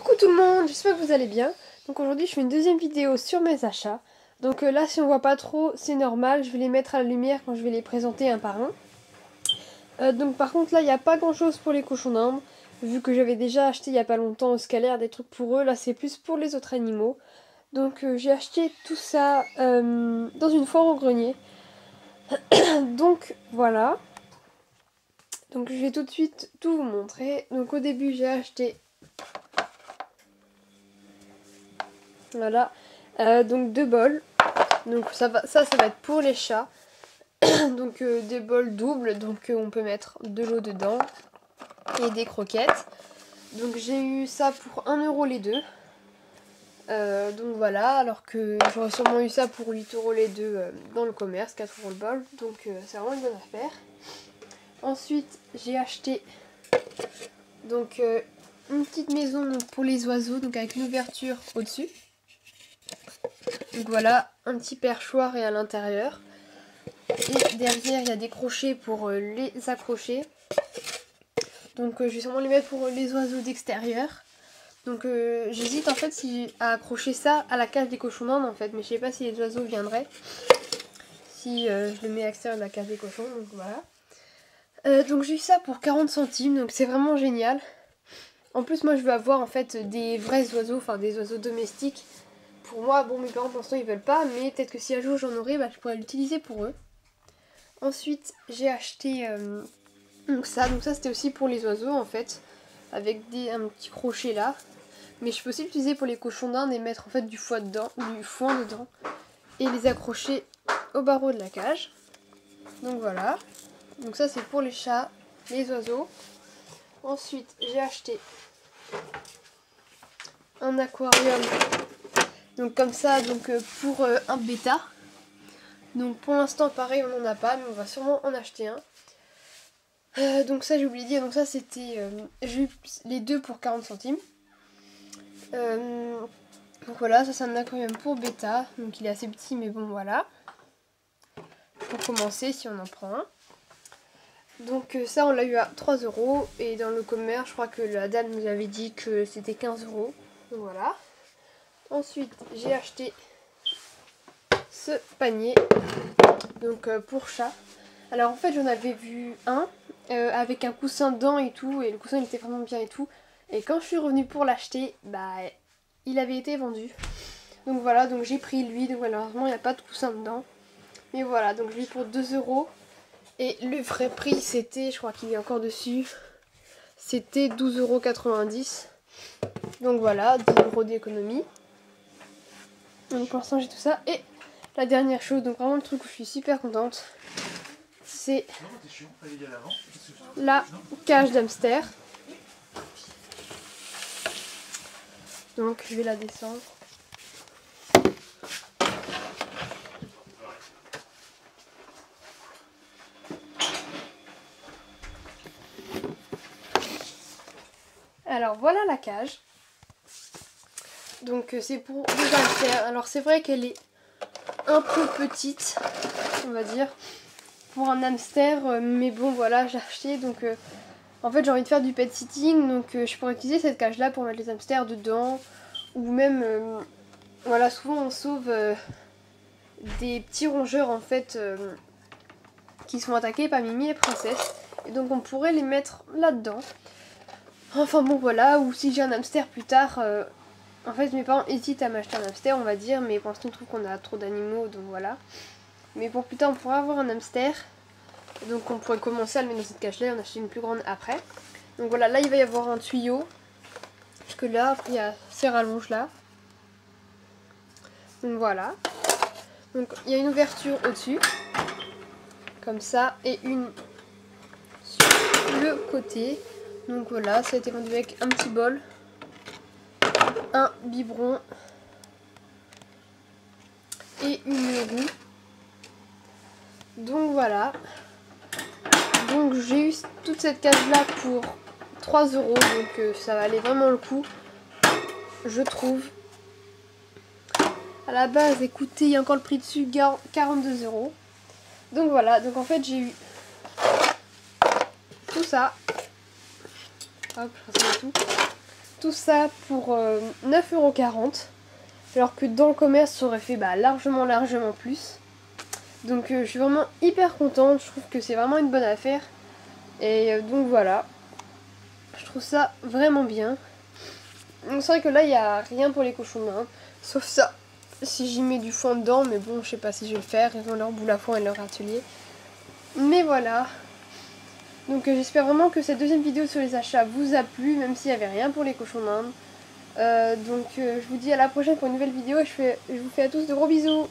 Coucou tout le monde, j'espère que vous allez bien. Donc aujourd'hui je fais une deuxième vidéo sur mes achats. Donc là si on voit pas trop c'est normal, je vais les mettre à la lumière quand je vais les présenter un par un. Donc par contre là il n'y a pas grand chose pour les cochons d'Inde. Vu que j'avais déjà acheté il y a pas longtemps au scalaire des trucs pour eux, là c'est plus pour les autres animaux. Donc j'ai acheté tout ça dans une foire au grenier. Donc voilà. Donc je vais tout de suite tout vous montrer. Donc au début j'ai acheté... Voilà. Donc 2 bols. Donc ça va être pour les chats. Donc des bols doubles. Donc on peut mettre de l'eau dedans. Et des croquettes. Donc j'ai eu ça pour 1 € les deux. Donc voilà. Alors que j'aurais sûrement eu ça pour 8 € les deux dans le commerce. 4 € le bol. Donc c'est vraiment une bonne affaire. Ensuite j'ai acheté donc une petite maison donc, pour les oiseaux. Donc avec une ouverture au-dessus. Donc voilà, un petit perchoir et à l'intérieur. Et derrière, il y a des crochets pour les accrocher. Donc je vais sûrement les mettre pour les oiseaux d'extérieur. Donc j'hésite en fait à accrocher ça à la cage des cochons d'Inde en fait. Mais je sais pas si les oiseaux viendraient. Si je le mets à l'extérieur de la cage des cochons, donc voilà. Donc j'ai eu ça pour 40 centimes, donc c'est vraiment génial. En plus moi je veux avoir en fait des vrais oiseaux, enfin des oiseaux domestiques. Pour moi, bon mes parents pour l'instant ils veulent pas, mais peut-être que si un jour j'en aurai, bah, je pourrais l'utiliser pour eux. Ensuite j'ai acheté donc ça c'était aussi pour les oiseaux en fait, avec un petit crochet là. Mais je peux aussi l'utiliser pour les cochons d'Inde et mettre en fait du foin dedans et les accrocher au barreau de la cage. Donc voilà, donc ça c'est pour les chats, les oiseaux. Ensuite j'ai acheté un aquarium. Donc comme ça, donc pour un bêta. Donc pour l'instant pareil on n'en a pas, mais on va sûrement en acheter un. Donc ça j'ai oublié de dire, donc ça c'était, j'ai eu les deux pour 40 centimes. Donc voilà, ça c'est un aquarium pour bêta, donc il est assez petit mais bon voilà. Pour commencer si on en prend un. Donc ça on l'a eu à 3 € et dans le commerce je crois que la dame nous avait dit que c'était 15 €. Donc voilà. Ensuite j'ai acheté ce panier donc pour chat. Alors en fait j'en avais vu un avec un coussin dedans et tout, et le coussin il était vraiment bien et tout, et quand je suis revenue pour l'acheter, bah il avait été vendu. Donc voilà, donc j'ai pris lui, donc malheureusement il n'y a pas de coussin dedans, mais voilà, donc je l'ai pour 2 € et le vrai prix c'était, je crois qu'il est encore dessus, c'était 12,90 €. Donc voilà, 10 € d'économie. Donc pour l'instant j'ai tout ça. Et la dernière chose, donc vraiment le truc où je suis super contente, c'est la cage d'hamster. Donc je vais la descendre. Alors voilà la cage. Donc c'est pour les hamsters. Alors c'est vrai qu'elle est un peu petite, on va dire, pour un hamster, mais bon voilà, j'ai acheté. Donc en fait j'ai envie de faire du pet sitting, donc je pourrais utiliser cette cage là pour mettre les hamsters dedans, ou même voilà, souvent on sauve des petits rongeurs en fait qui sont attaqués par Mimi et Princesse, et donc on pourrait les mettre là dedans. Enfin bon voilà, ou si j'ai un hamster plus tard, en fait mes parents hésitent à m'acheter un hamster on va dire, mais pour l'instant on trouve qu'on a trop d'animaux, donc voilà. Mais pour plus tard on pourrait avoir un hamster, donc on pourrait commencer à le mettre dans cette cage là et en acheter une plus grande après. Donc voilà, là il va y avoir un tuyau, parce que là il y a ces rallonges là. Donc voilà. Donc il y a une ouverture au-dessus, comme ça, et une sur le côté. Donc voilà, ça a été vendu avec un petit bol, un biberon et une roue. Donc voilà. Donc j'ai eu toute cette cage là pour 3 €, donc ça valait vraiment le coup, je trouve. À la base, écoutez, il y a encore le prix dessus, 42 €. Donc voilà, donc en fait j'ai eu tout ça. Hop, je rassemble tout. tout ça pour 9,40 €. Alors que dans le commerce, ça aurait fait largement plus. Donc je suis vraiment hyper contente. Je trouve que c'est vraiment une bonne affaire. Et donc voilà. Je trouve ça vraiment bien. Donc c'est vrai que là, il n'y a rien pour les cochons d'Inde. Sauf ça. Si j'y mets du foin dedans. Mais bon, je sais pas si je vais le faire. Ils ont leur boule à foin et leur atelier. Mais voilà. Donc j'espère vraiment que cette deuxième vidéo sur les achats vous a plu. Même s'il n'y avait rien pour les cochons d'Inde. Je vous dis à la prochaine pour une nouvelle vidéo. Je vous fais à tous de gros bisous.